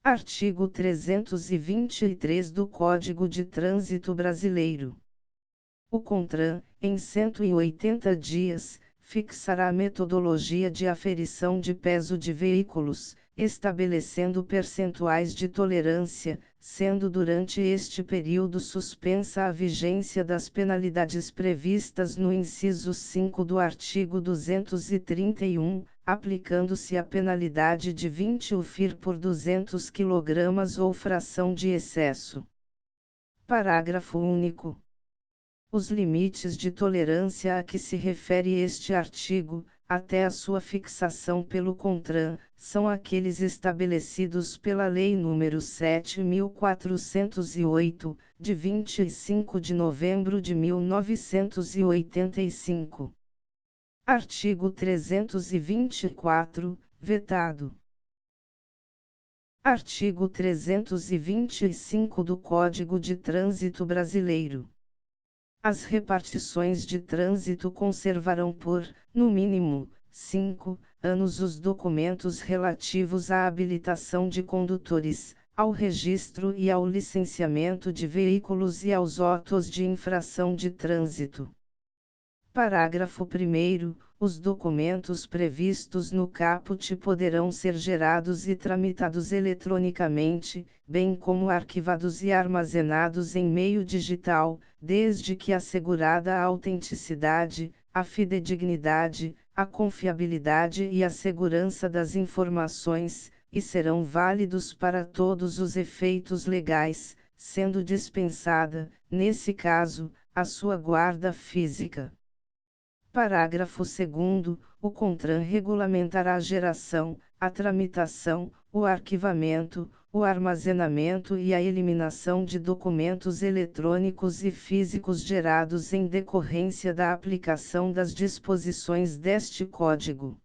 Artigo 323 do Código de Trânsito Brasileiro. O CONTRAN, em 180 dias, fixará a metodologia de aferição de peso de veículos, estabelecendo percentuais de tolerância, sendo durante este período suspensa a vigência das penalidades previstas no inciso 5 do artigo 231, aplicando-se a penalidade de 20 UFIR por 200 kg ou fração de excesso. Parágrafo único. Os limites de tolerância a que se refere este artigo, até a sua fixação pelo CONTRAN, são aqueles estabelecidos pela Lei nº 7.408, de 25 de novembro de 1985. Artigo 324, vetado. Artigo 325 do Código de Trânsito Brasileiro. As repartições de trânsito conservarão por, no mínimo, 5 anos os documentos relativos à habilitação de condutores, ao registro e ao licenciamento de veículos e aos autos de infração de trânsito. Parágrafo 1º. Os documentos previstos no caput poderão ser gerados e tramitados eletronicamente, bem como arquivados e armazenados em meio digital, desde que assegurada a autenticidade, a fidedignidade, a confiabilidade e a segurança das informações, e serão válidos para todos os efeitos legais, sendo dispensada, nesse caso, a sua guarda física. Parágrafo 2º. O CONTRAN regulamentará a geração, a tramitação, o arquivamento, o armazenamento e a eliminação de documentos eletrônicos e físicos gerados em decorrência da aplicação das disposições deste Código.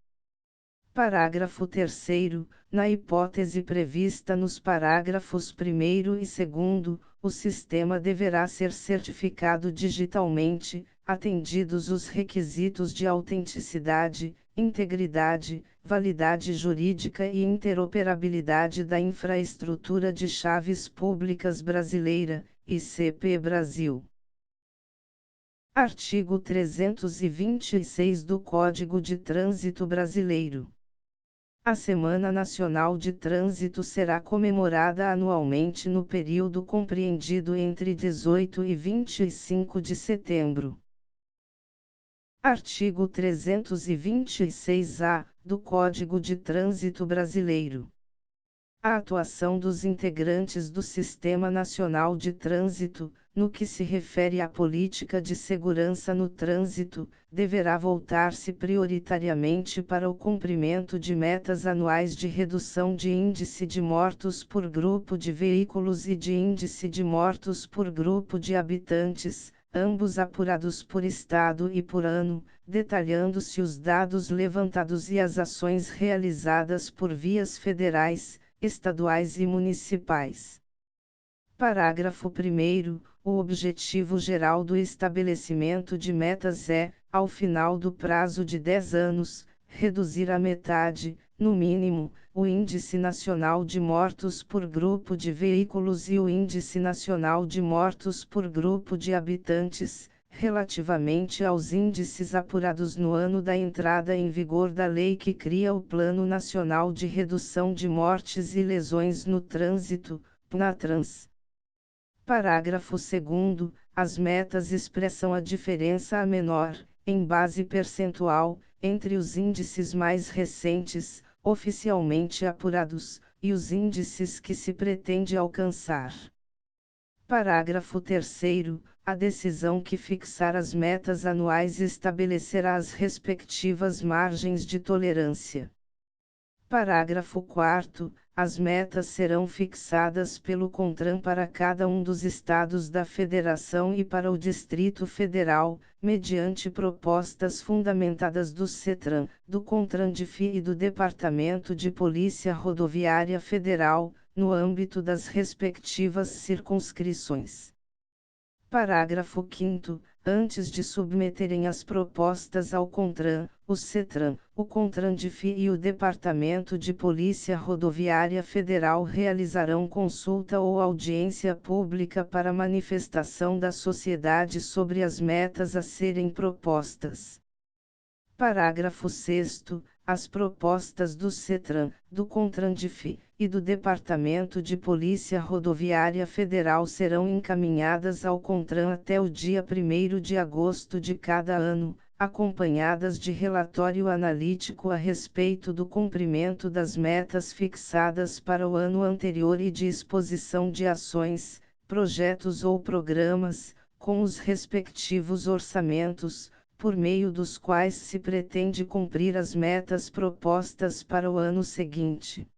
Parágrafo 3º. Na hipótese prevista nos parágrafos 1º e 2º, o sistema deverá ser certificado digitalmente, atendidos os requisitos de autenticidade, integridade, validade jurídica e interoperabilidade da infraestrutura de chaves públicas brasileira, ICP Brasil. Artigo 326 do Código de Trânsito Brasileiro. A Semana Nacional de Trânsito será comemorada anualmente no período compreendido entre 18 e 25 de setembro. Artigo 326-A, do Código de Trânsito Brasileiro. A atuação dos integrantes do Sistema Nacional de Trânsito, no que se refere à política de segurança no trânsito, deverá voltar-se prioritariamente para o cumprimento de metas anuais de redução de índice de mortos por grupo de veículos e de índice de mortos por grupo de habitantes, ambos apurados por estado e por ano, detalhando-se os dados levantados e as ações realizadas por vias federais, estaduais e municipais. Parágrafo 1º. O objetivo geral do estabelecimento de metas é, ao final do prazo de 10 anos, reduzir à metade, no mínimo, o Índice Nacional de Mortos por Grupo de Veículos e o Índice Nacional de Mortos por Grupo de Habitantes, relativamente aos índices apurados no ano da entrada em vigor da lei que cria o Plano Nacional de Redução de Mortes e Lesões no Trânsito, PNATRANS. Parágrafo 2º. As metas expressam a diferença a menor, em base percentual, entre os índices mais recentes, oficialmente apurados, e os índices que se pretende alcançar. Parágrafo 3º. A decisão que fixar as metas anuais estabelecerá as respectivas margens de tolerância. Parágrafo 4º. As metas serão fixadas pelo CONTRAN para cada um dos estados da Federação e para o Distrito Federal, mediante propostas fundamentadas do CETRAN, do CONTRANDIF e do Departamento de Polícia Rodoviária Federal, no âmbito das respectivas circunscrições. Parágrafo 5º. Antes de submeterem as propostas ao CONTRAN, o CETRAN, o CONTRANDIF e o Departamento de Polícia Rodoviária Federal realizarão consulta ou audiência pública para manifestação da sociedade sobre as metas a serem propostas. Parágrafo 6º. As propostas do CETRAN, do CONTRANDIF e do Departamento de Polícia Rodoviária Federal serão encaminhadas ao CONTRAN até o dia 1º de agosto de cada ano, acompanhadas de relatório analítico a respeito do cumprimento das metas fixadas para o ano anterior e de exposição de ações, projetos ou programas, com os respectivos orçamentos, por meio dos quais se pretende cumprir as metas propostas para o ano seguinte.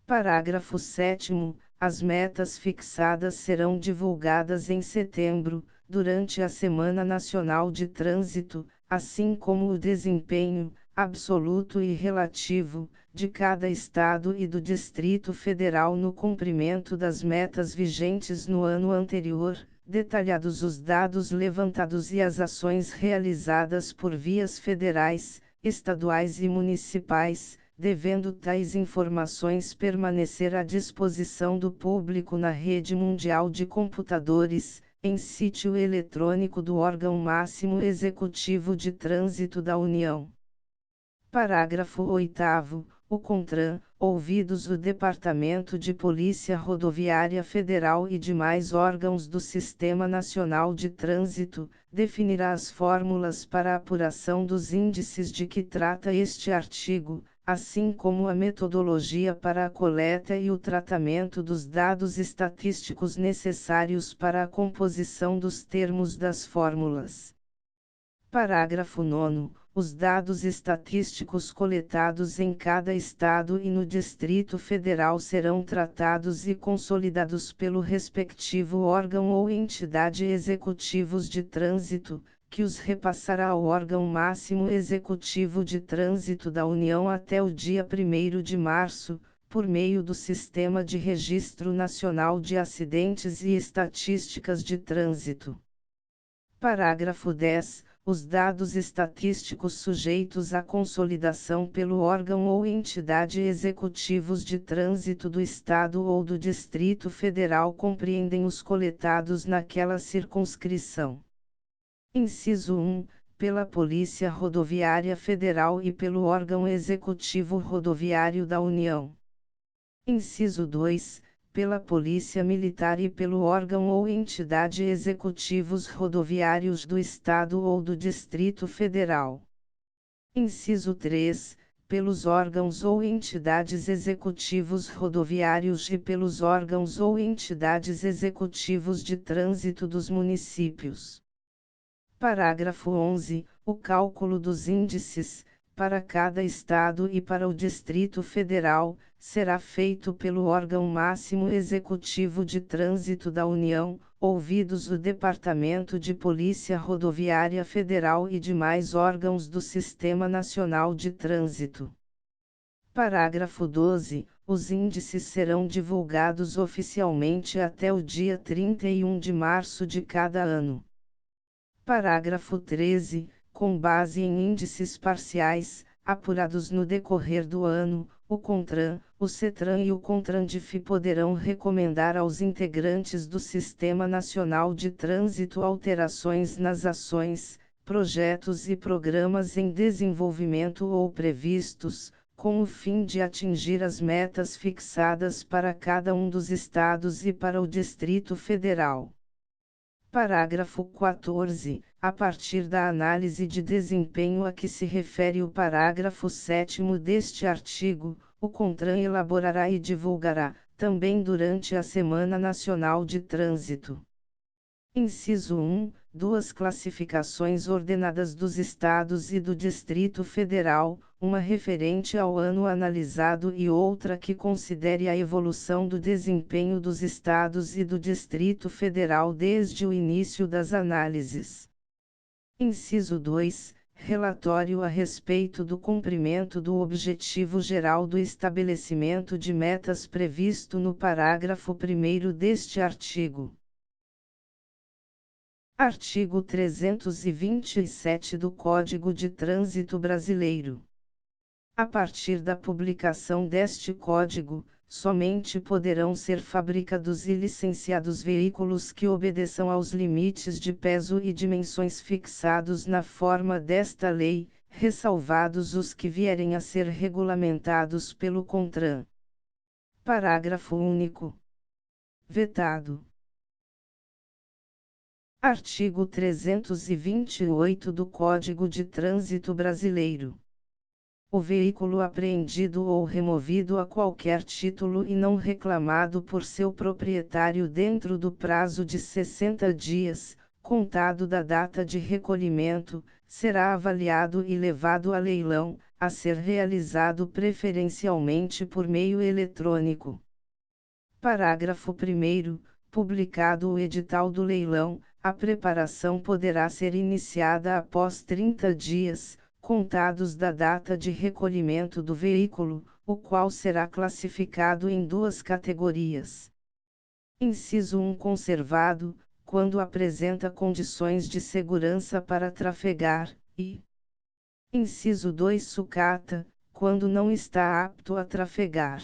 Parágrafo 7º. As metas fixadas serão divulgadas em setembro, durante a Semana Nacional de Trânsito, assim como o desempenho, absoluto e relativo, de cada Estado e do Distrito Federal no cumprimento das metas vigentes no ano anterior, detalhados os dados levantados e as ações realizadas por vias federais, estaduais e municipais, devendo tais informações permanecer à disposição do público na rede mundial de computadores, em sítio eletrônico do órgão máximo executivo de trânsito da União. Parágrafo 8º. O CONTRAN, ouvidos o Departamento de Polícia Rodoviária Federal e demais órgãos do Sistema Nacional de Trânsito, definirá as fórmulas para a apuração dos índices de que trata este artigo, assim como a metodologia para a coleta e o tratamento dos dados estatísticos necessários para a composição dos termos das fórmulas. Parágrafo 9º. Os dados estatísticos coletados em cada Estado e no Distrito Federal serão tratados e consolidados pelo respectivo órgão ou entidade executivos de trânsito, que os repassará ao órgão máximo executivo de trânsito da União até o dia 1º de março, por meio do Sistema de Registro Nacional de Acidentes e Estatísticas de Trânsito. Parágrafo 10. Os dados estatísticos sujeitos à consolidação pelo órgão ou entidade executivos de trânsito do Estado ou do Distrito Federal compreendem os coletados naquela circunscrição. Inciso 1. Pela Polícia Rodoviária Federal e pelo órgão executivo rodoviário da União. Inciso 2. Pela Polícia Militar e pelo órgão ou entidade executivos rodoviários do Estado ou do Distrito Federal. Inciso 3. Pelos órgãos ou entidades executivos rodoviários e pelos órgãos ou entidades executivos de trânsito dos municípios. Parágrafo 11. O cálculo dos índices, para cada Estado e para o Distrito Federal, será feito pelo órgão máximo executivo de trânsito da União, ouvidos o Departamento de Polícia Rodoviária Federal e demais órgãos do Sistema Nacional de Trânsito. Parágrafo 12. Os índices serão divulgados oficialmente até o dia 31 de março de cada ano. Parágrafo 13. Com base em índices parciais, apurados no decorrer do ano, o CONTRAN, o CETRAN e o CONTRANDIF poderão recomendar aos integrantes do Sistema Nacional de Trânsito alterações nas ações, projetos e programas em desenvolvimento ou previstos, com o fim de atingir as metas fixadas para cada um dos estados e para o Distrito Federal. Parágrafo 14. A partir da análise de desempenho a que se refere o parágrafo 7º deste artigo, o CONTRAN elaborará e divulgará, também durante a Semana Nacional de Trânsito. Inciso 1. Duas classificações ordenadas dos Estados e do Distrito Federal, uma referente ao ano analisado e outra que considere a evolução do desempenho dos Estados e do Distrito Federal desde o início das análises. Inciso 2. Relatório a respeito do cumprimento do objetivo geral do estabelecimento de metas previsto no parágrafo 1º deste artigo. Artigo 327 do Código de Trânsito Brasileiro. A partir da publicação deste Código, somente poderão ser fabricados e licenciados veículos que obedeçam aos limites de peso e dimensões fixados na forma desta lei, ressalvados os que vierem a ser regulamentados pelo CONTRAN. Parágrafo único. Vetado. Artigo 328 do Código de Trânsito Brasileiro. O veículo apreendido ou removido a qualquer título e não reclamado por seu proprietário dentro do prazo de 60 dias, contado da data de recolhimento, será avaliado e levado a leilão, a ser realizado preferencialmente por meio eletrônico. Parágrafo 1º. Publicado o edital do leilão, a preparação poderá ser iniciada após 30 dias, contados da data de recolhimento do veículo, o qual será classificado em duas categorias. Inciso 1. Conservado, quando apresenta condições de segurança para trafegar, e inciso 2. Sucata, quando não está apto a trafegar.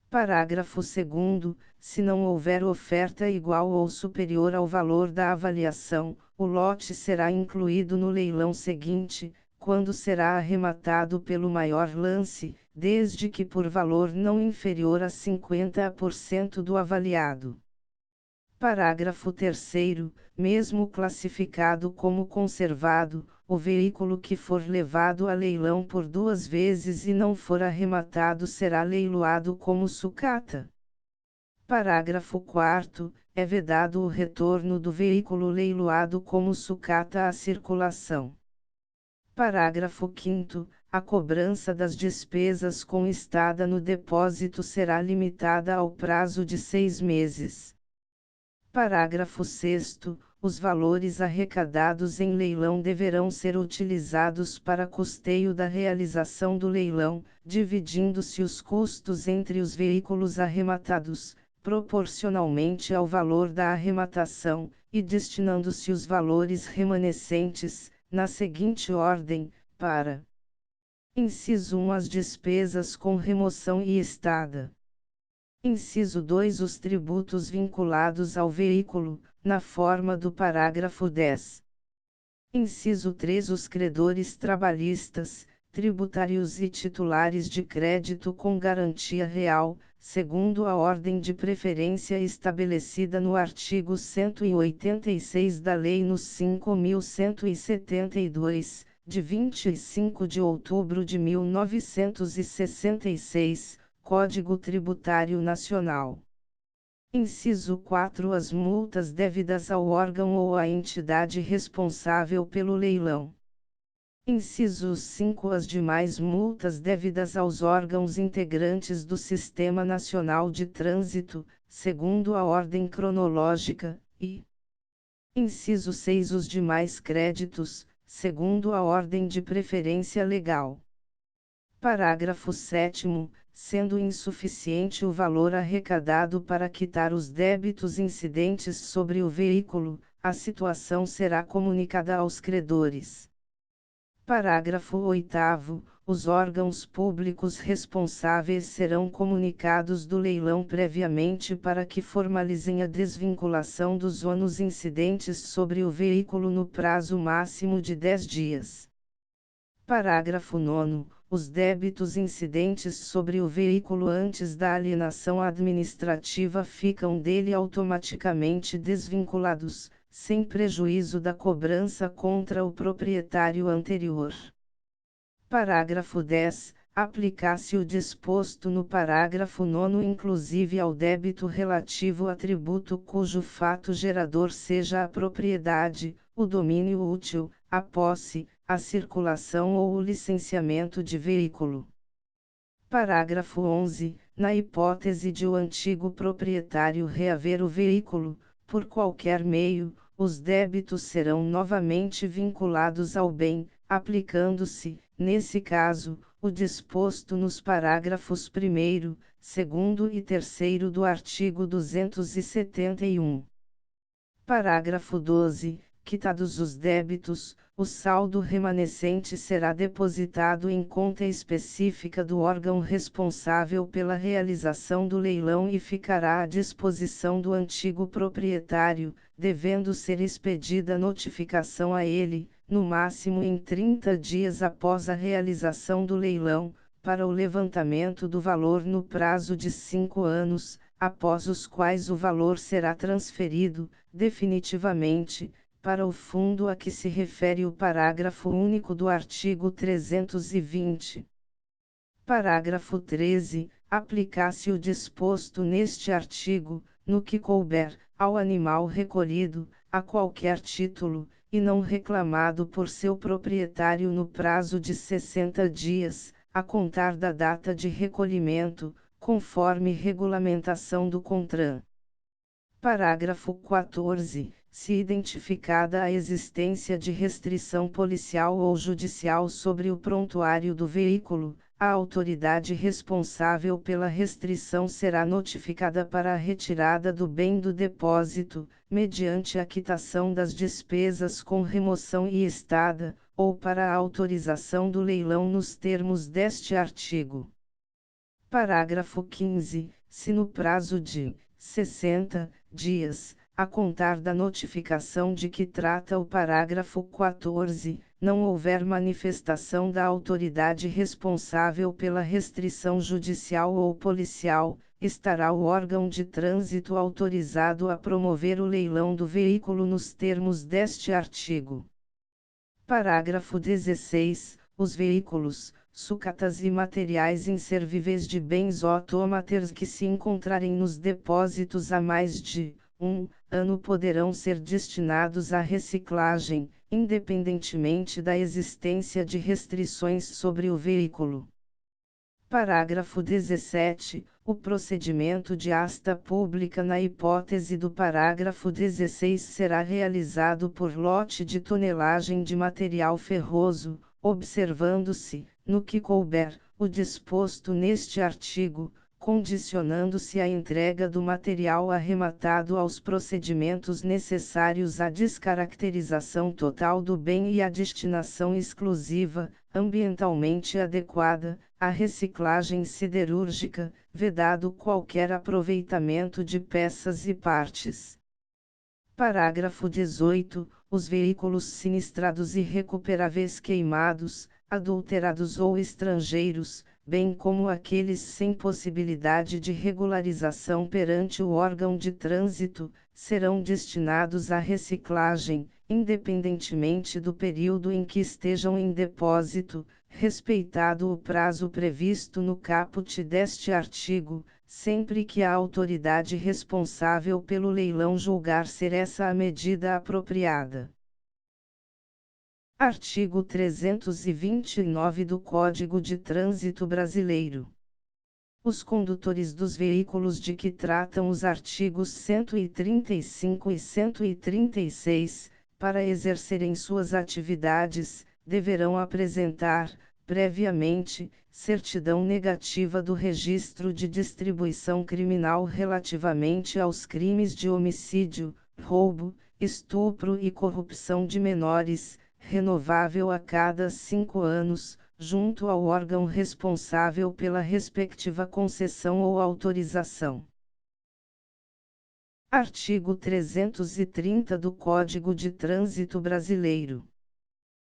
Parágrafo 2º. Se não houver oferta igual ou superior ao valor da avaliação, o lote será incluído no leilão seguinte, quando será arrematado pelo maior lance, desde que por valor não inferior a 50% do avaliado. Parágrafo 3º. Mesmo classificado como conservado, o veículo que for levado a leilão por duas vezes e não for arrematado será leiloado como sucata. Parágrafo 4º. É vedado o retorno do veículo leiloado como sucata à circulação. Parágrafo 5º. A cobrança das despesas com estada no depósito será limitada ao prazo de 6 meses. Parágrafo 6º. Os valores arrecadados em leilão deverão ser utilizados para custeio da realização do leilão, dividindo-se os custos entre os veículos arrematados, proporcionalmente ao valor da arrematação, e destinando-se os valores remanescentes, na seguinte ordem, para: inciso 1. As despesas com remoção e estada. Inciso 2. Os tributos vinculados ao veículo, na forma do parágrafo 10. Inciso 3. Os credores trabalhistas, tributários e titulares de crédito com garantia real, segundo a ordem de preferência estabelecida no artigo 186 da Lei nº 5.172, de 25 de outubro de 1966, Código Tributário Nacional. Inciso 4. As multas devidas ao órgão ou à entidade responsável pelo leilão. Inciso 5. As demais multas devidas aos órgãos integrantes do Sistema Nacional de Trânsito, segundo a ordem cronológica, e inciso 6. Os demais créditos, segundo a ordem de preferência legal. Parágrafo 7º. Sendo insuficiente o valor arrecadado para quitar os débitos incidentes sobre o veículo, a situação será comunicada aos credores. Parágrafo 8º. Os órgãos públicos responsáveis serão comunicados do leilão previamente para que formalizem a desvinculação dos ônus incidentes sobre o veículo no prazo máximo de 10 dias. Parágrafo 9º. Os débitos incidentes sobre o veículo antes da alienação administrativa ficam dele automaticamente desvinculados, sem prejuízo da cobrança contra o proprietário anterior. Parágrafo 10. Aplicar-se o disposto no parágrafo 9º inclusive ao débito relativo a tributo cujo fato gerador seja a propriedade, o domínio útil, a posse, a circulação ou o licenciamento de veículo. Parágrafo 11. Na hipótese de o antigo proprietário reaver o veículo, por qualquer meio, os débitos serão novamente vinculados ao bem, aplicando-se, nesse caso, o disposto nos parágrafos 1º, 2º e 3º do artigo 271. Parágrafo 12. Quitados os débitos, o saldo remanescente será depositado em conta específica do órgão responsável pela realização do leilão e ficará à disposição do antigo proprietário, devendo ser expedida notificação a ele, no máximo em 30 dias após a realização do leilão, para o levantamento do valor no prazo de 5 anos, após os quais o valor será transferido, definitivamente, para o fundo a que se refere o parágrafo único do artigo 320. Parágrafo 13. Aplicar-se o disposto neste artigo, no que couber, ao animal recolhido, a qualquer título, e não reclamado por seu proprietário no prazo de 60 dias, a contar da data de recolhimento, conforme regulamentação do CONTRAN. Parágrafo 14. Se identificada a existência de restrição policial ou judicial sobre o prontuário do veículo, a autoridade responsável pela restrição será notificada para a retirada do bem do depósito, mediante a quitação das despesas com remoção e estada, ou para a autorização do leilão nos termos deste artigo. Parágrafo 15. Se no prazo de 60 dias, a contar da notificação de que trata o parágrafo 14, não houver manifestação da autoridade responsável pela restrição judicial ou policial, estará o órgão de trânsito autorizado a promover o leilão do veículo nos termos deste artigo. Parágrafo 16. Os veículos, sucatas e materiais inservíveis de bens autômatos que se encontrarem nos depósitos há mais de 1 ano poderão ser destinados à reciclagem, independentemente da existência de restrições sobre o veículo. Parágrafo 17. O procedimento de asta pública na hipótese do parágrafo 16 será realizado por lote de tonelagem de material ferroso, observando-se, no que couber, o disposto neste artigo, condicionando-se a entrega do material arrematado aos procedimentos necessários à descaracterização total do bem e à destinação exclusiva, ambientalmente adequada, à reciclagem siderúrgica, vedado qualquer aproveitamento de peças e partes. Parágrafo 18. Os veículos sinistrados e recuperáveis queimados, adulterados ou estrangeiros, bem como aqueles sem possibilidade de regularização perante o órgão de trânsito, serão destinados à reciclagem, independentemente do período em que estejam em depósito, respeitado o prazo previsto no caput deste artigo, sempre que a autoridade responsável pelo leilão julgar ser essa a medida apropriada. Artigo 329 do Código de Trânsito Brasileiro. Os condutores dos veículos de que tratam os artigos 135 e 136, para exercerem suas atividades, deverão apresentar, previamente, certidão negativa do registro de distribuição criminal relativamente aos crimes de homicídio, roubo, estupro e corrupção de menores, renovável a cada 5 anos, junto ao órgão responsável pela respectiva concessão ou autorização. Artigo 330 do Código de Trânsito Brasileiro.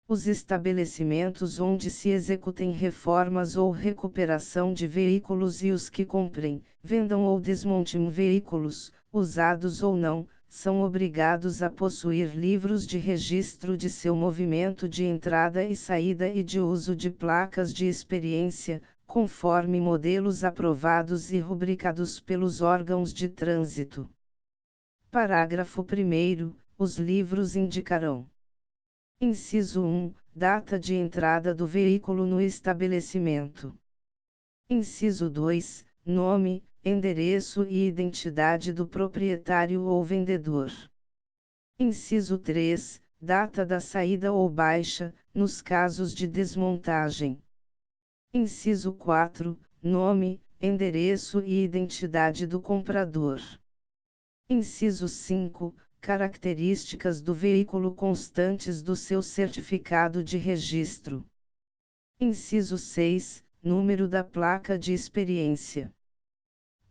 Os estabelecimentos onde se executem reformas ou recuperação de veículos e os que comprem, vendam ou desmontem veículos, usados ou não, são obrigados a possuir livros de registro de seu movimento de entrada e saída e de uso de placas de experiência, conforme modelos aprovados e rubricados pelos órgãos de trânsito. Parágrafo 1º. Os livros indicarão: Inciso 1. Data de entrada do veículo no estabelecimento. Inciso 2. Nome, endereço e identidade do proprietário ou vendedor. Inciso 3. Data da saída ou baixa, nos casos de desmontagem. Inciso 4. Nome, endereço e identidade do comprador. Inciso 5. Características do veículo constantes do seu certificado de registro. Inciso 6. Número da placa de experiência.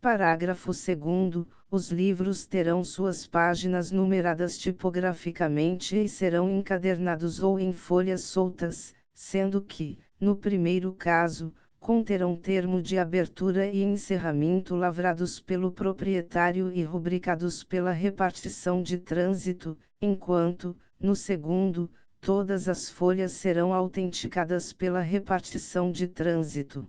Parágrafo 2º. Os livros terão suas páginas numeradas tipograficamente e serão encadernados ou em folhas soltas, sendo que, no primeiro caso, conterão termo de abertura e encerramento lavrados pelo proprietário e rubricados pela repartição de trânsito, enquanto, no segundo, todas as folhas serão autenticadas pela repartição de trânsito.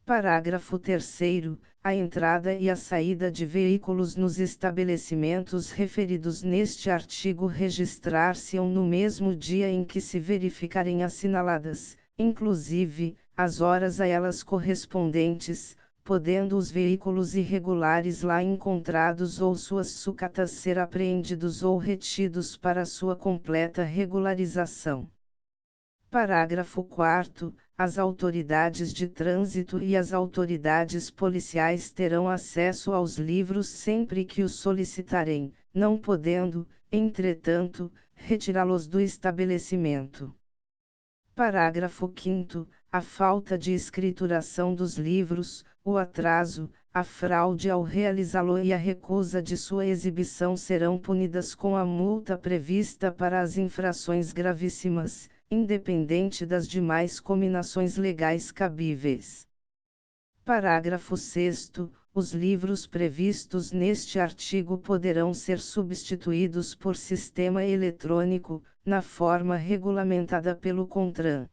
Parágrafo 3º. A entrada e a saída de veículos nos estabelecimentos referidos neste artigo registrar-se-ão no mesmo dia em que se verificarem assinaladas, inclusive, as horas a elas correspondentes, podendo os veículos irregulares lá encontrados ou suas sucatas ser apreendidos ou retidos para sua completa regularização. Parágrafo 4º. As autoridades de trânsito e as autoridades policiais terão acesso aos livros sempre que os solicitarem, não podendo, entretanto, retirá-los do estabelecimento. Parágrafo 5º. A falta de escrituração dos livros, o atraso, a fraude ao realizá-lo e a recusa de sua exibição serão punidas com a multa prevista para as infrações gravíssimas, independente das demais cominações legais cabíveis. Parágrafo 6º. Os livros previstos neste artigo poderão ser substituídos por sistema eletrônico, na forma regulamentada pelo CONTRAN.